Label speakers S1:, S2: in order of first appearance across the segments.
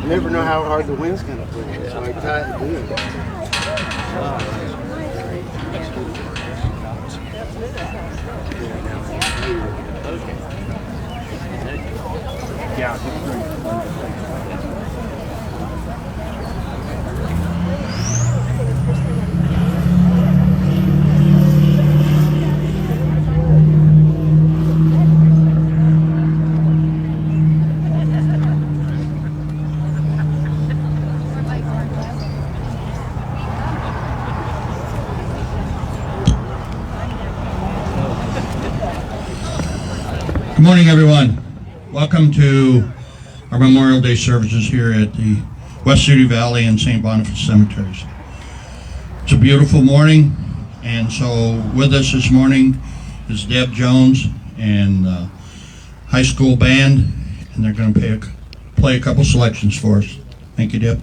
S1: You never know how hard the wind's going to blow. So I tried to do it.
S2: Good morning, everyone. Welcome to our Memorial Day services here at the West Cedar Valley and St. Boniface cemeteries. It's a beautiful morning, and so with us this morning is Deb Jones and high school band, and they're going to play a couple selections for us. Thank you, Deb.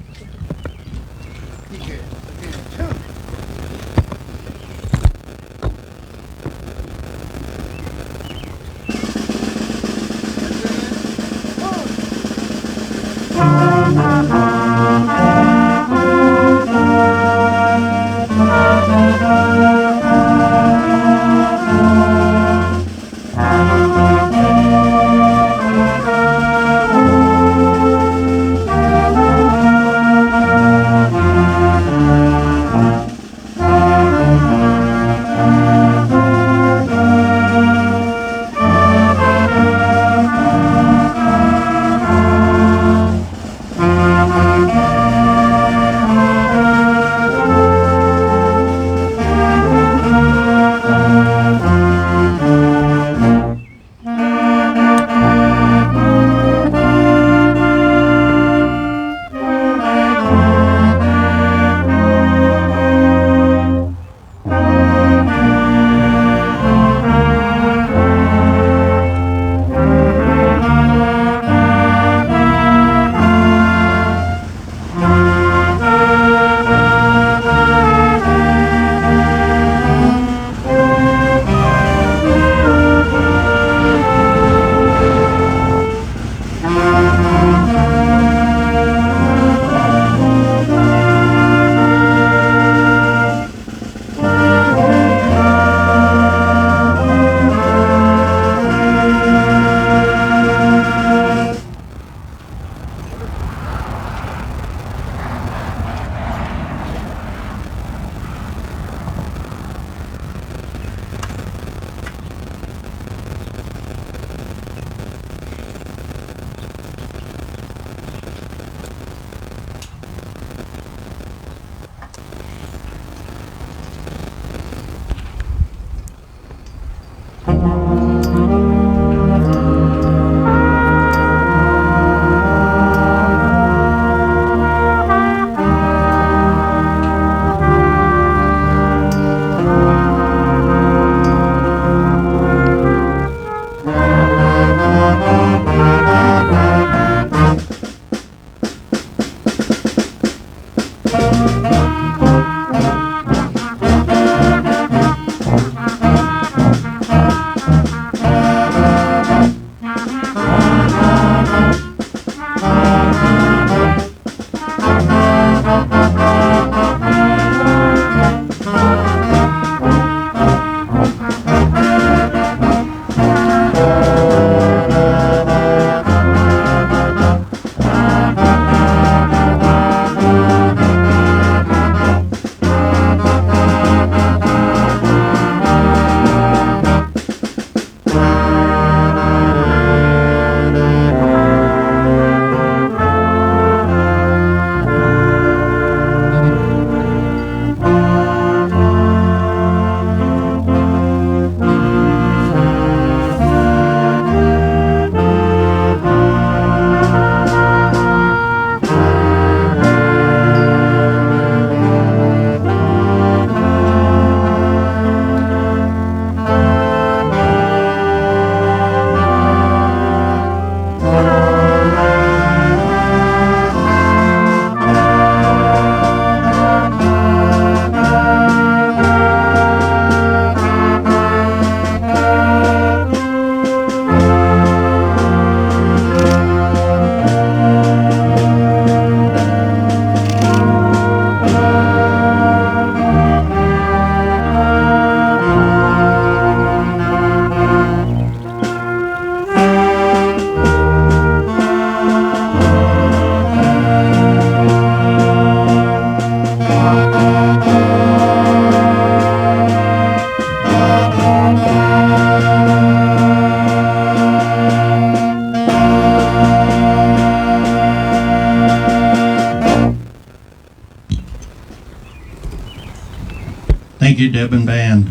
S2: Thank you, Deb and band.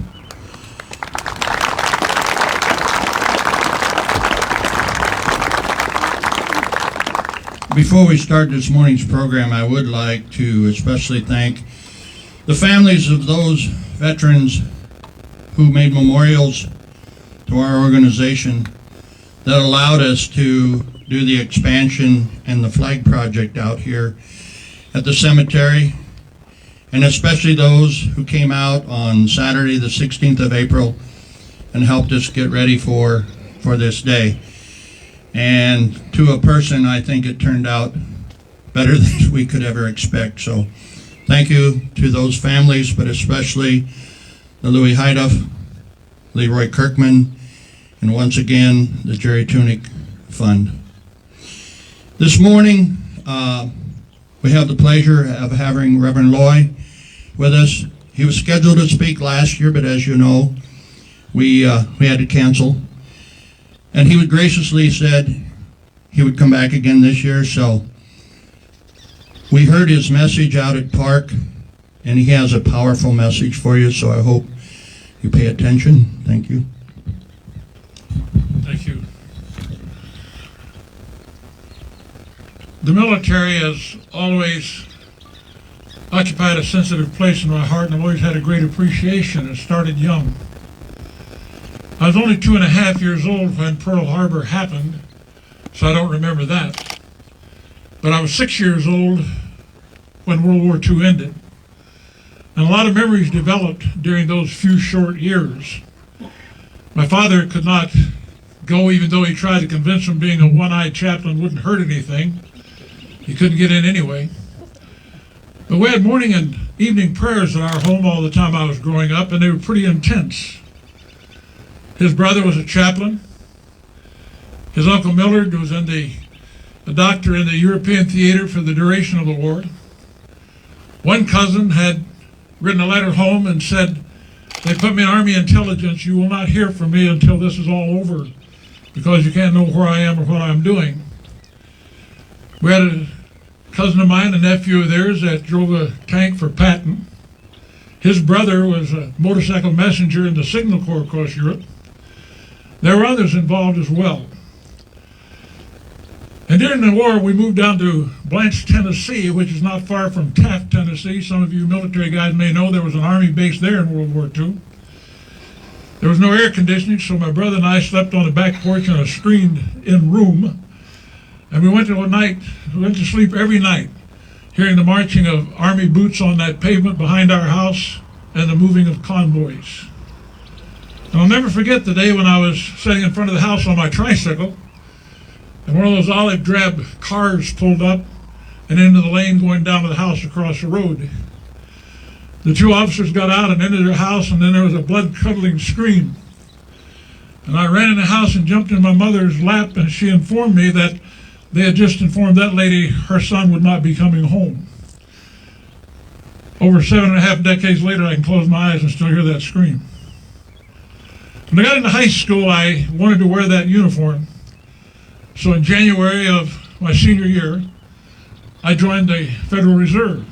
S2: Before we start this morning's program, I would like to especially thank the families of those veterans who made memorials to our organization that allowed us to do the expansion and the flag project out here at the cemetery, and especially those who came out on Saturday the 16th of April and helped us get ready for this day. And to a person, I think it turned out better than we could ever expect. So thank you to those families, but especially the Louis Heiduff, Leroy Kirkman, and once again, the Jerry Tunick Fund. This morning, we have the pleasure of having Reverend Loy with us. He was scheduled to speak last year, but as you know, we had to cancel. And he would graciously said he would come back again this year. So we heard his message out at Park, and he has a powerful message for you. So I hope you pay attention. Thank you.
S3: Thank you. The military has always occupied a sensitive place in my heart, and I've always had a great appreciation. It started young. I was only 2.5 years old when Pearl Harbor happened, so I don't remember that. But I was 6 years old when World War II ended. And a lot of memories developed during those few short years. My father could not go, even though he tried to convince him being a one-eyed chaplain wouldn't hurt anything. He couldn't get in anyway. But we had morning and evening prayers in our home all the time I was growing up, and they were pretty intense. His brother was a chaplain. His Uncle Millard was a doctor in the European theater for the duration of the war. One cousin had written a letter home and said, "They put me in Army intelligence. You will not hear from me until this is all over, because you can't know where I am or what I'm doing." We had a cousin of mine, a nephew of theirs, that drove a tank for Patton. His brother was a motorcycle messenger in the Signal Corps across Europe. There were others involved as well. And during the war, we moved down to Blanche, Tennessee, which is not far from Taft, Tennessee. Some of you military guys may know there was an Army base there in World War II. There was no air conditioning, so my brother and I slept on the back porch in a screened-in room. And we went to sleep every night, hearing the marching of Army boots on that pavement behind our house and the moving of convoys. And I'll never forget the day when I was sitting in front of the house on my tricycle, and one of those olive drab cars pulled up and into the lane going down to the house across the road. The two officers got out and entered their house, and then there was a blood-curdling scream. And I ran in the house and jumped in my mother's lap, and she informed me that they had just informed that lady her son would not be coming home. Over 7.5 decades later, I can close my eyes and still hear that scream. When I got into high school, I wanted to wear that uniform. So in January of my senior year, I joined the Federal Reserve.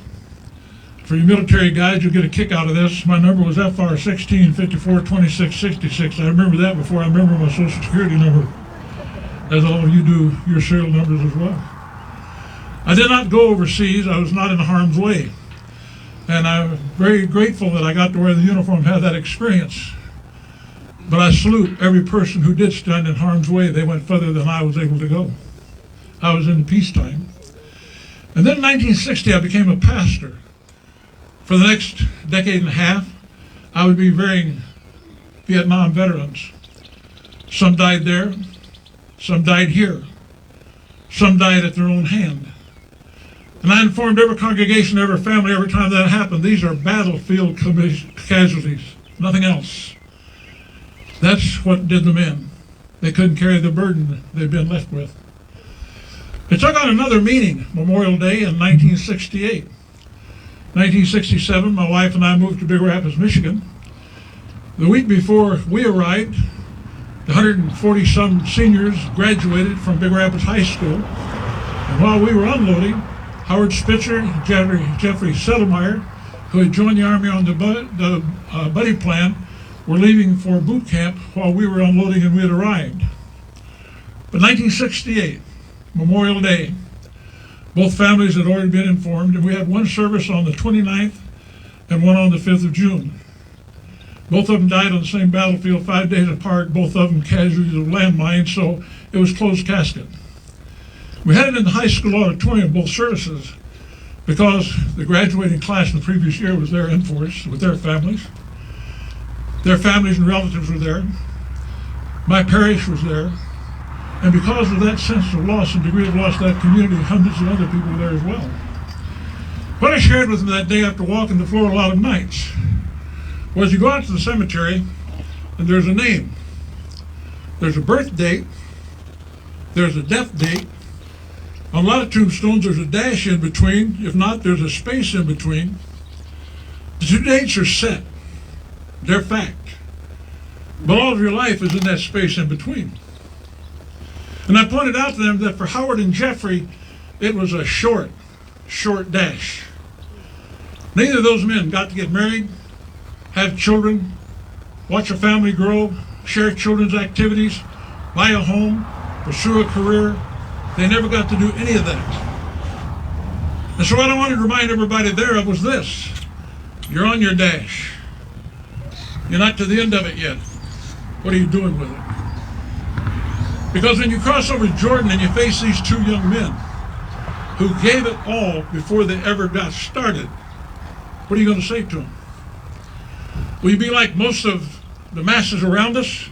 S3: For you military guys, you'll get a kick out of this. My number was FR 16542666. I remember that before I remember my Social Security number, as all of you do your serial numbers as well. I did not go overseas. I was not in harm's way. And I'm very grateful that I got to wear the uniform and have that experience. But I salute every person who did stand in harm's way. They went further than I was able to go. I was in peacetime. And then in 1960, I became a pastor. For the next decade and a half, I would be burying Vietnam veterans. Some died there, some died here, some died at their own hand. And I informed every congregation, every family, every time that happened, these are battlefield casualties, nothing else. That's what did them in. They couldn't carry the burden they'd been left with. It took on another meaning, Memorial Day in 1968. 1967, my wife and I moved to Big Rapids, Michigan. The week before we arrived, the 140-some seniors graduated from Big Rapids High School. And while we were unloading, Howard Spitzer, Jeffrey Settlemyer, who had joined the Army on the buddy plan were leaving for boot camp while we were unloading and we had arrived. But 1968, Memorial Day, both families had already been informed, and we had one service on the 29th and one on the 5th of June. Both of them died on the same battlefield 5 days apart, both of them casualties of landmines, so it was closed casket. We had it in the high school auditorium, both services, because the graduating class in the previous year was there in force with their families. Their families and relatives were there. My parish was there. And because of that sense of loss and degree of loss, that community, hundreds of other people were there as well. What I shared with them that day after walking the floor a lot of nights was you go out to the cemetery and there's a name. There's a birth date. There's a death date. On a lot of tombstones, there's a dash in between. If not, there's a space in between. The two dates are set. They're fact. But all of your life is in that space in between. And I pointed out to them that for Howard and Jeffrey, it was a short dash. Neither of those men got to get married, have children, watch a family grow, share children's activities, buy a home, pursue a career. They never got to do any of that. And so what I wanted to remind everybody there of was this. You're on your dash. You're not to the end of it yet. What are you doing with it? Because when you cross over Jordan and you face these two young men who gave it all before they ever got started, what are you going to say to them? Will you be like most of the masses around us?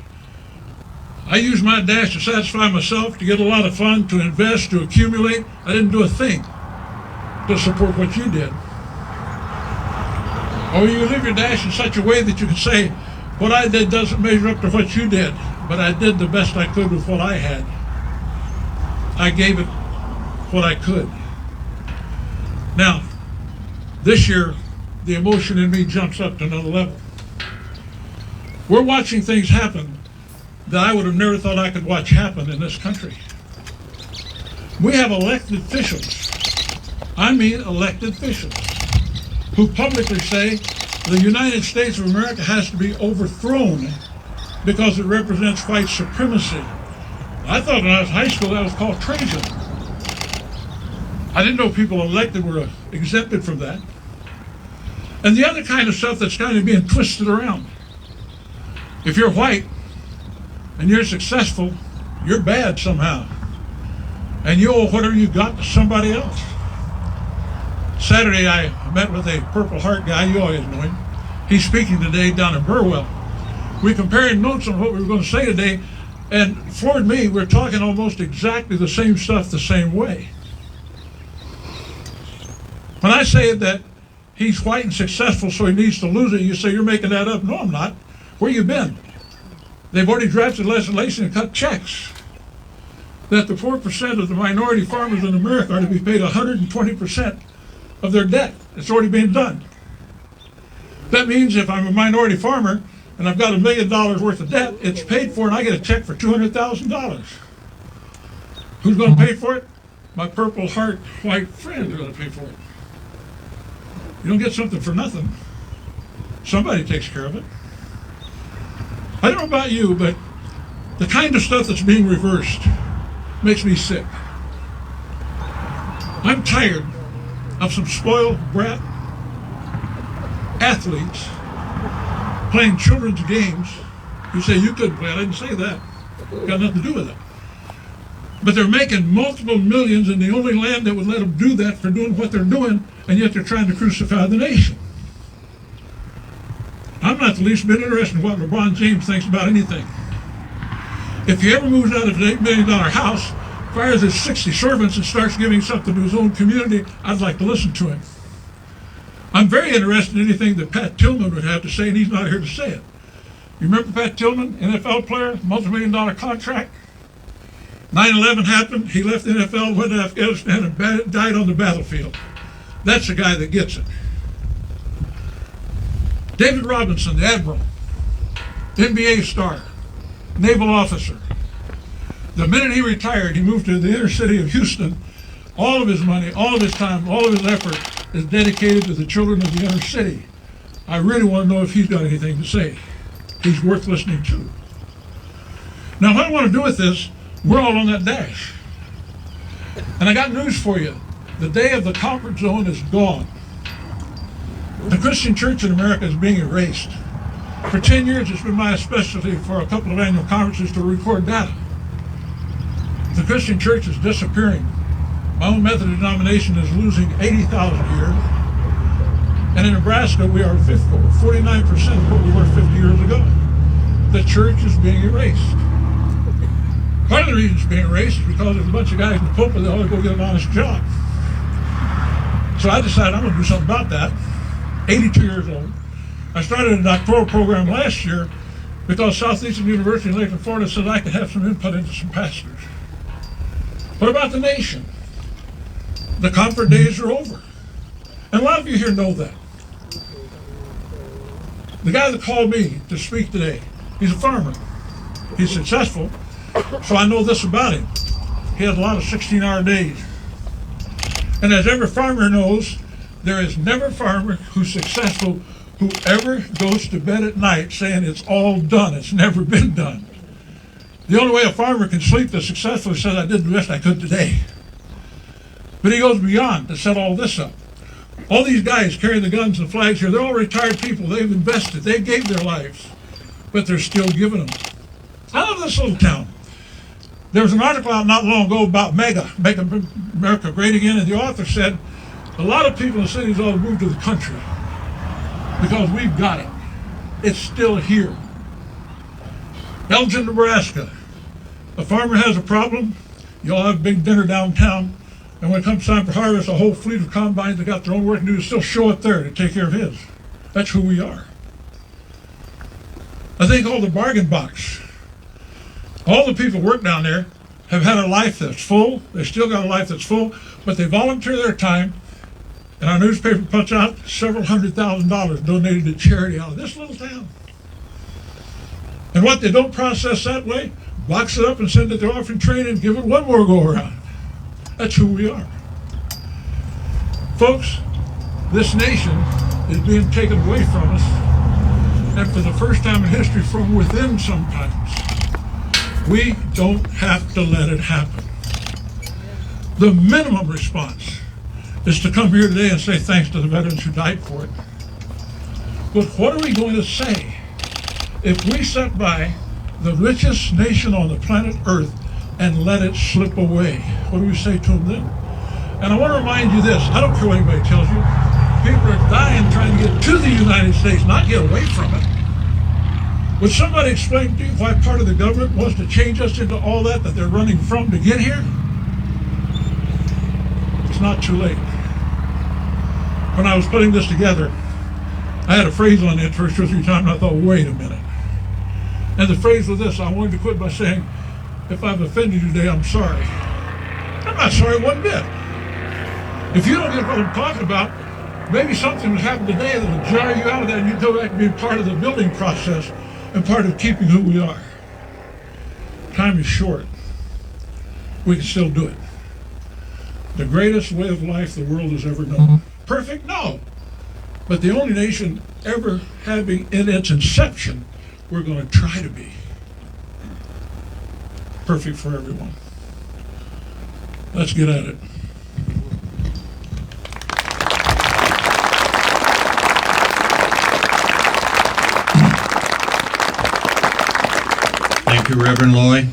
S3: I used my dash to satisfy myself, to get a lot of fun, to invest, to accumulate. I didn't do a thing to support what you did. Or you live your dash in such a way that you can say, what I did doesn't measure up to what you did, but I did the best I could with what I had. I gave it what I could. Now, this year, the emotion in me jumps up to another level. We're watching things happen that I would have never thought I could watch happen in this country. We have elected officials, I mean elected officials, who publicly say the United States of America has to be overthrown because it represents white supremacy. I thought when I was in high school that was called treason. I didn't know people elected were exempted from that. And the other kind of stuff that's kind of being twisted around. If you're white and you're successful, you're bad somehow. And you owe whatever you got to somebody else. Saturday I met with a Purple Heart guy, you always know him. He's speaking today down in Burwell. We compared notes on what we were going to say today, and for me, we're talking almost exactly the same stuff the same way. When I say that he's white and successful so he needs to lose it, you say you're making that up. No, I'm not. Where you been? They've already drafted legislation and cut checks that the 4% of the minority farmers in America are to be paid 120% of their debt. It's already been done. That means if I'm a minority farmer and I've got $1 million worth of debt, it's paid for and I get a check for $200,000. Who's going to pay for it? My Purple Heart white friends are going to pay for it. You don't get something for nothing. Somebody takes care of it. I don't know about you, but the kind of stuff that's being reversed makes me sick. I'm tired of some spoiled brat athletes playing children's games. You say you couldn't play. I didn't say that. Got nothing to do with it. But they're making multiple millions in the only land that would let them do that for doing what they're doing, and yet they're trying to crucify the nation. I'm not the least bit interested in what LeBron James thinks about anything. If he ever moves out of an $8 million house, fires his 60 servants and starts giving something to his own community, I'd like to listen to him. I'm very interested in anything that Pat Tillman would have to say, and he's not here to say it. You remember Pat Tillman, NFL player, multi-million-dollar contract? 9/11 happened, he left the NFL, went to Afghanistan, and died on the battlefield. That's the guy that gets it. David Robinson, the Admiral, NBA star, naval officer. The minute he retired, he moved to the inner city of Houston. All of his money, all of his time, all of his effort is dedicated to the children of the inner city. I really want to know if he's got anything to say. He's worth listening to. Now, what I want to do with this, we're all on that dash. And I got news for you. The day of the comfort zone is gone. The Christian church in America is being erased. For 10 years, it's been my specialty for a couple of annual conferences to record data. The Christian church is disappearing. My own Methodist denomination is losing 80,000 a year. And in Nebraska, we are 49% of what we were 50 years ago. The church is being erased. Part of the reason it's being erased is because there's a bunch of guys in the pulpit that ought to go get an honest job. So I decided I'm going to do something about that. 82 years old. I started a doctoral program last year because Southeastern University in Lakeland, Florida said I could have some input into some pastors. What about the nation? The comfort days are over. And a lot of you here know that. The guy that called me to speak today, he's a farmer. He's successful, so I know this about him. He has a lot of 16-hour days. And as every farmer knows, there is never a farmer who's successful who ever goes to bed at night saying it's all done. It's never been done. The only way a farmer can sleep that's successful is says, I did the best I could today. But he goes beyond to set all this up. All these guys carrying the guns and flags here, they're all retired people. They've invested. They gave their lives. But they're still giving them. I love this little town. There was an article out not long ago about MEGA, Make America Great Again, and the author said, a lot of people in cities ought to move to the country because we've got it. It's still here. Elgin, Nebraska. A farmer has a problem. You all have a big dinner downtown. And when it comes time for harvest, a whole fleet of combines that got their own work to do still show up there to take care of his. That's who we are. A thing called the bargain box. All the people who work down there have had a life that's full. They still got a life that's full, but they volunteer their time. And our newspaper puts out several $100,000 donated to charity out of this little town. And what they don't process that way, box it up and send it to orphan training and give it one more go around. That's who we are. Folks, this nation is being taken away from us, and for the first time in history from within sometimes. We don't have to let it happen. The minimum response is to come here today and say thanks to the veterans who died for it. But what are we going to say if we sat by the richest nation on the planet Earth and let it slip away? What do we say to them then? And I want to remind you this. I don't care what anybody tells you. People are dying trying to get to the United States, not get away from it. Would somebody explain to you why part of the government wants to change us into all that they're running from to get here? It's not too late. When I was putting this together, I had a phrase on it for 2 or 3 times, and I thought, wait a minute. And the phrase was this. I wanted to quit by saying, if I've offended you today, I'm sorry. I'm not sorry one bit. If you don't get what I'm talking about, maybe something has happened today that will jar you out of that, and you go back to being part of the building process and part of keeping who we are. Time is short. We can still do it. The greatest way of life the world has ever known. Perfect? No. But the only nation ever having in its inception, we're going to try to be perfect for everyone. Let's get at it.
S2: Thank you, Reverend Loy.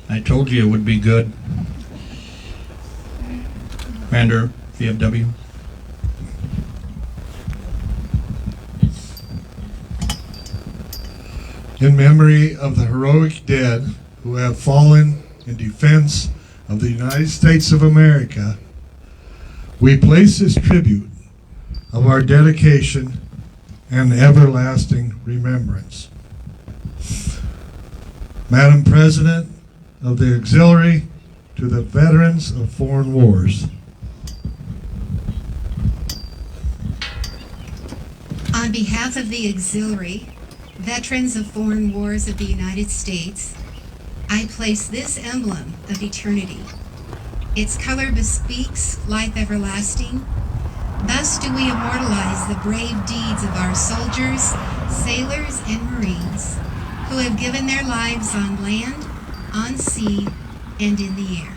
S2: I told you it would be good. Commander, VFW.
S4: In memory of the heroic dead who have fallen in defense of the United States of America, we place this tribute of our dedication and everlasting remembrance. Madam President of the Auxiliary, to the veterans of foreign wars.
S5: On behalf of the Auxiliary, Veterans of Foreign Wars of the United States, I place this emblem of eternity. Its color bespeaks life everlasting, Thus do we immortalize the brave deeds of our soldiers, sailors, and Marines who have given their lives on land, on sea, and in the air.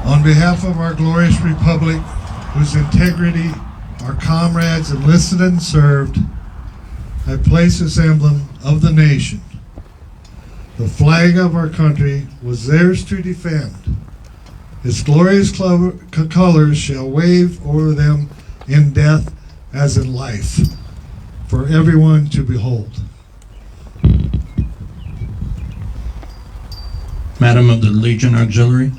S4: On behalf of our glorious republic, whose integrity our comrades enlisted and served, I place this emblem of the nation. The flag of our country was theirs to defend. Its glorious colors shall wave over them in death as in life, for everyone to behold.
S2: Madam of the Legion Auxiliary.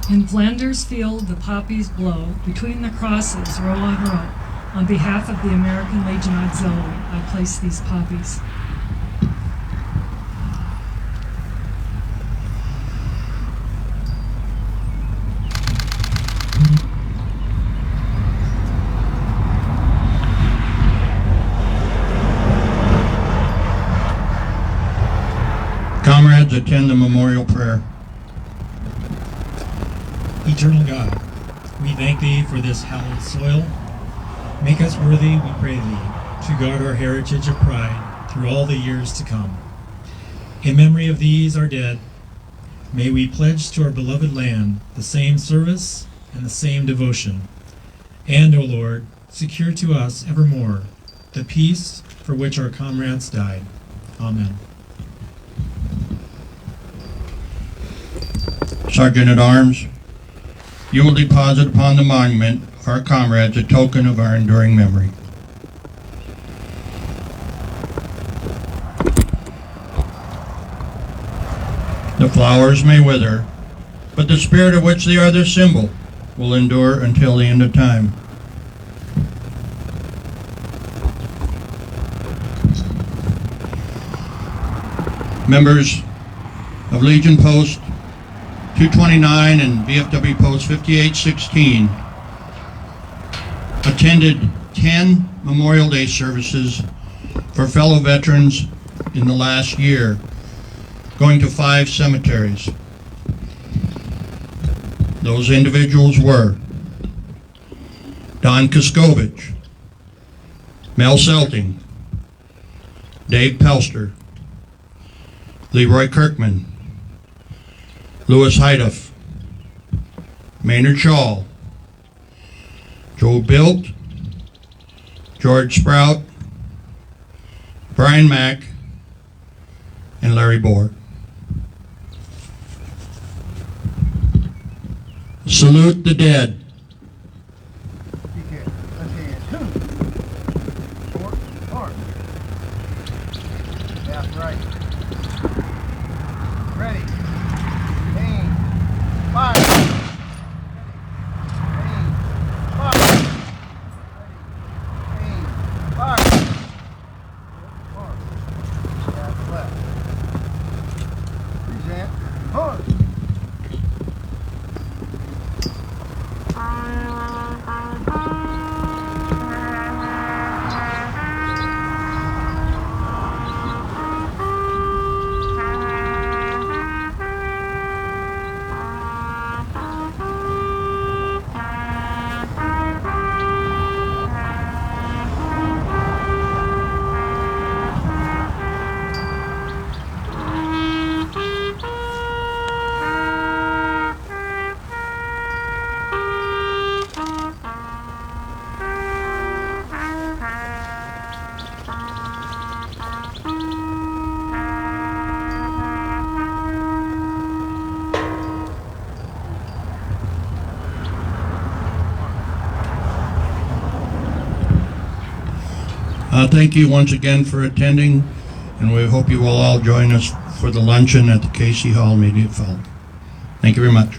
S6: In Flanders field the poppies blow, between the crosses, row on row. On behalf of the American Legion Auxiliary, I place these poppies.
S2: Comrades, attend the memorial prayer.
S7: Eternal God, we thank Thee for this hallowed soil. Make us worthy, we pray Thee, to guard our heritage of pride through all the years to come. In memory of these, our dead, may we pledge to our beloved land the same service and the same devotion. And, O Lord, secure to us evermore the peace for which our comrades died. Amen.
S2: Sergeant at Arms, you will deposit upon the monument of our comrades a token of our enduring memory. The flowers may wither, but the spirit of which they are the symbol will endure until the end of time. Members of Legion Post 229 and VFW Post 5816 attended 10 Memorial Day services for fellow veterans in the last year, going to 5 cemeteries. Those individuals were Don Kiskovich, Mel Selting, Dave Pelster, Leroy Kirkman, Louis Heiduff, Maynard Shaw, Joe Bilt, George Sprout, Brian Mack, and Larry Bohr. Salute the dead.
S1: Short arm. Left, right. Ready. Aim. Fire. Aim. Fire. Aim. Fire. Arm. Left, left. Present. Arm.
S2: Thank you once again for attending, and we hope you will all join us for the luncheon at the Casey Hall Media Hall. Thank you very much.